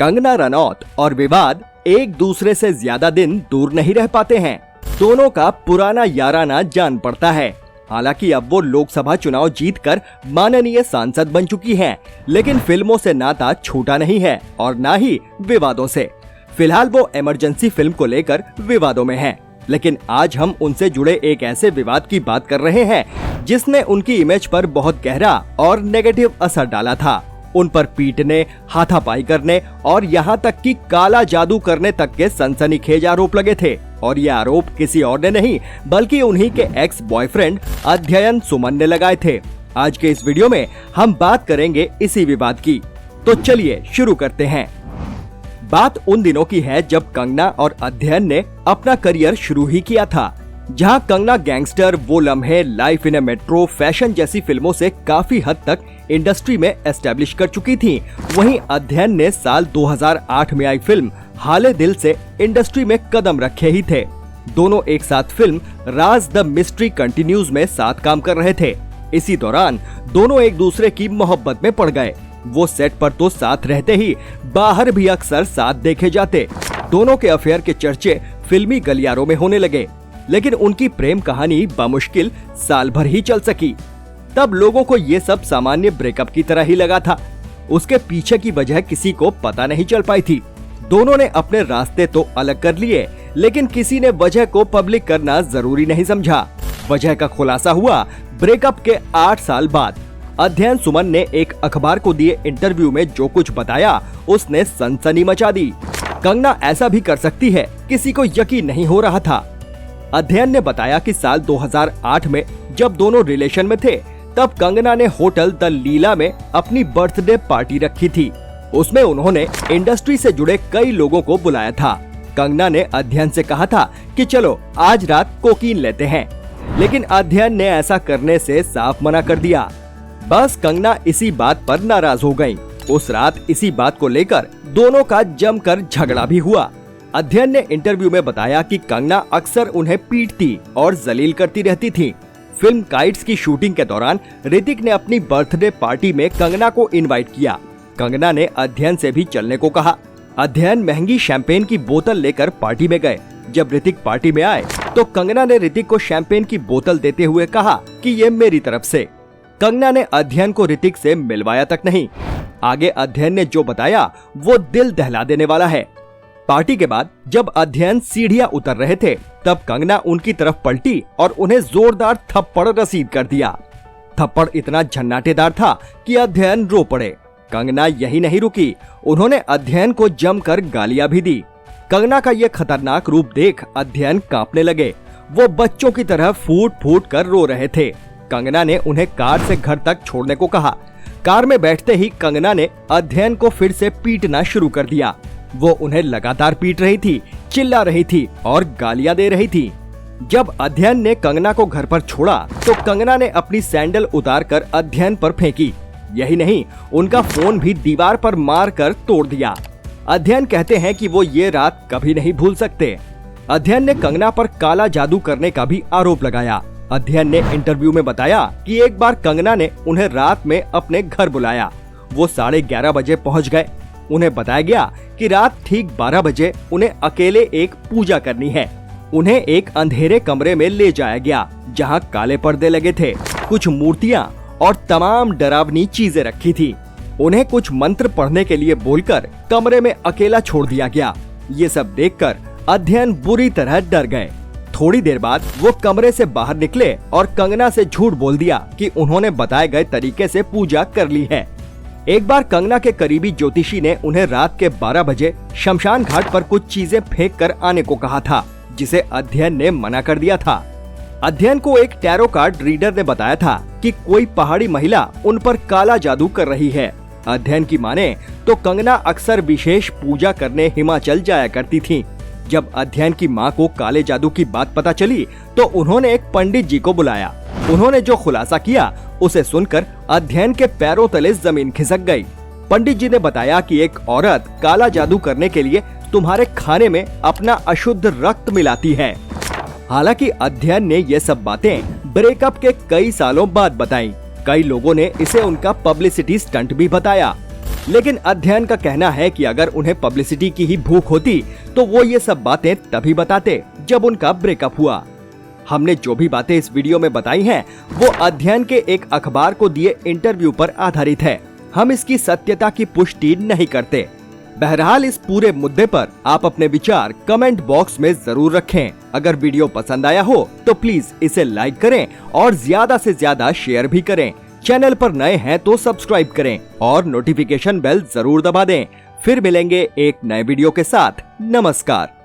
कंगना रनौत और विवाद एक दूसरे से ज्यादा दिन दूर नहीं रह पाते हैं। दोनों का पुराना याराना जान पड़ता है। हालांकि अब वो लोकसभा चुनाव जीतकर माननीय सांसद बन चुकी हैं, लेकिन फिल्मों से नाता छूटा नहीं है और ना ही विवादों से। फिलहाल वो इमरजेंसी फिल्म को लेकर विवादों में हैं, लेकिन आज हम उनसे जुड़े एक ऐसे विवाद की बात कर रहे हैं जिसने उनकी इमेज पर बहुत गहरा और नेगेटिव असर डाला था। उन पर पीटने, हाथापाई करने और यहाँ तक कि काला जादू करने तक के सनसनीखेज आरोप लगे थे। और ये आरोप किसी और ने नहीं बल्कि उन्हीं के एक्स बॉयफ्रेंड अध्ययन सुमन ने लगाए थे। आज के इस वीडियो में हम बात करेंगे इसी विवाद की। तो चलिए शुरू करते हैं। बात उन दिनों की है जब कंगना और अध्ययन ने अपना करियर शुरू ही किया था। जहां कंगना गैंगस्टर, वो लम्हे, life in A metro, fashion जैसी फिल्मों से काफी हद तक इंडस्ट्री में एस्टेब्लिश कर चुकी थी, वहीं अध्ययन ने साल 2008 में आई फिल्म हाले दिल से इंडस्ट्री में कदम रखे ही थे। दोनों एक साथ film Raj the mystery continues में साथ काम कर रहे थे। इसी दौरान दोनों एक दूसरे की मोहब्बत में पड़ गए। वो सेट पर तो साथ रहते ही बाहर भी अक्सर साथ देखे जाते। दोनों के अफेयर के चर्चे फिल्मी गलियारों में होने लगे, लेकिन उनकी प्रेम कहानी बमुश्किल साल भर ही चल सकी। तब लोगों को ये सब सामान्य ब्रेकअप की तरह ही लगा था। उसके पीछे की वजह किसी को पता नहीं चल पाई थी। दोनों ने अपने रास्ते तो अलग कर लिए, लेकिन किसी ने वजह को पब्लिक करना जरूरी नहीं समझा। वजह का खुलासा हुआ ब्रेकअप के 8 साल बाद। अध्ययन सुमन ने एक अखबार को दिए इंटरव्यू में जो कुछ बताया उसने सनसनी मचा दी। कंगना ऐसा भी कर सकती है, किसी को यकीन नहीं हो रहा था। अध्ययन ने बताया कि साल 2008 में जब दोनों रिलेशन में थे, तब कंगना ने होटल द लीला में अपनी बर्थडे पार्टी रखी थी। उसमें उन्होंने इंडस्ट्री से जुड़े कई लोगों को बुलाया था। कंगना ने अध्ययन से कहा था कि चलो आज रात कोकीन लेते हैं, लेकिन अध्ययन ने ऐसा करने से साफ मना कर दिया। बस कंगना इसी बात पर नाराज हो गयी। उस रात इसी बात को लेकर दोनों का जमकर झगड़ा भी हुआ। अध्ययन ने इंटरव्यू में बताया कि कंगना अक्सर उन्हें पीटती और जलील करती रहती थी। फिल्म काइट्स की शूटिंग के दौरान ऋतिक ने अपनी बर्थडे पार्टी में कंगना को इनवाइट किया। कंगना ने अध्ययन से भी चलने को कहा। अध्ययन महंगी शैंपेन की बोतल लेकर पार्टी में गए। जब ऋतिक पार्टी में आए तो कंगना ने ऋतिक को शैंपेन की बोतल देते हुए कहा कि ये मेरी तरफ से। कंगना ने अध्ययन को ऋतिक से मिलवाया तक नहीं। आगे अध्ययन ने जो बताया वो दिल दहला देने वाला है। पार्टी के बाद जब अध्ययन सीढ़ियां उतर रहे थे, तब कंगना उनकी तरफ पलटी और उन्हें जोरदार थप्पड़ रसीद कर दिया। थप्पड़ इतना झन्नाटेदार था कि अध्ययन रो पड़े। कंगना यही नहीं रुकी, उन्होंने अध्ययन को जमकर गालियां भी दी। कंगना का ये खतरनाक रूप देख अध्ययन कांपने लगे। वो बच्चों की तरह फूट फूट कर रो रहे थे। कंगना ने उन्हें कार से घर तक छोड़ने को कहा। कार में बैठते ही कंगना ने अध्ययन को फिर से पीटना शुरू कर दिया। वो उन्हें लगातार पीट रही थी, चिल्ला रही थी और गालियां दे रही थी। जब अध्ययन ने कंगना को घर पर छोड़ा तो कंगना ने अपनी सैंडल उतारकर अध्ययन पर फेंकी। यही नहीं, उनका फोन भी दीवार पर मार कर तोड़ दिया। अध्ययन कहते हैं कि वो ये रात कभी नहीं भूल सकते। अध्ययन ने कंगना पर काला जादू करने का भी आरोप लगाया। अध्ययन ने इंटरव्यू में बताया कि एक बार कंगना ने उन्हें रात में अपने घर बुलाया। वो 11:30 बजे पहुंच गए। उन्हें बताया गया कि रात ठीक 12 बजे उन्हें अकेले एक पूजा करनी है। उन्हें एक अंधेरे कमरे में ले जाया गया जहां काले पर्दे लगे थे, कुछ मूर्तियां और तमाम डरावनी चीजें रखी थी। उन्हें कुछ मंत्र पढ़ने के लिए बोलकर कमरे में अकेला छोड़ दिया गया। ये सब देखकर अध्ययन बुरी तरह डर गए। थोड़ी देर बाद वो कमरे से बाहर निकले और कंगना से झूठ बोल दिया कि उन्होंने बताए गए तरीके से पूजा कर ली है। एक बार कंगना के करीबी ज्योतिषी ने उन्हें रात के 12 बजे शमशान घाट पर कुछ चीजें फेंक कर आने को कहा था, जिसे अध्ययन ने मना कर दिया था। अध्ययन को एक टैरो कार्ड रीडर ने बताया था कि कोई पहाड़ी महिला उन पर काला जादू कर रही है। अध्ययन की माने तो कंगना अक्सर विशेष पूजा करने हिमाचल जाया करती थी। जब अध्ययन की मां को काले जादू की बात पता चली तो उन्होंने एक पंडित जी को बुलाया। उन्होंने जो खुलासा किया उसे सुनकर अध्ययन के पैरों तले जमीन खिसक गई। पंडित जी ने बताया कि एक औरत काला जादू करने के लिए तुम्हारे खाने में अपना अशुद्ध रक्त मिलाती है। हालांकि अध्ययन ने ये सब बातें ब्रेकअप के कई सालों बाद बताई। कई लोगों ने इसे उनका पब्लिसिटी स्टंट भी बताया। लेकिन अध्ययन का कहना है कि अगर उन्हें पब्लिसिटी की ही भूख होती तो वो ये सब बातें तभी बताते जब उनका ब्रेकअप हुआ। हमने जो भी बातें इस वीडियो में बताई हैं, वो अध्ययन के एक अखबार को दिए इंटरव्यू पर आधारित है। हम इसकी सत्यता की पुष्टि नहीं करते। बहरहाल इस पूरे मुद्दे पर आप अपने विचार कमेंट बॉक्स में जरूर रखें। अगर वीडियो पसंद आया हो तो प्लीज इसे लाइक करें और ज्यादा से ज्यादा शेयर भी करें। चैनल पर नए हैं तो सब्सक्राइब करें और नोटिफिकेशन बेल जरूर दबा दें। फिर मिलेंगे एक नए वीडियो के साथ। नमस्कार।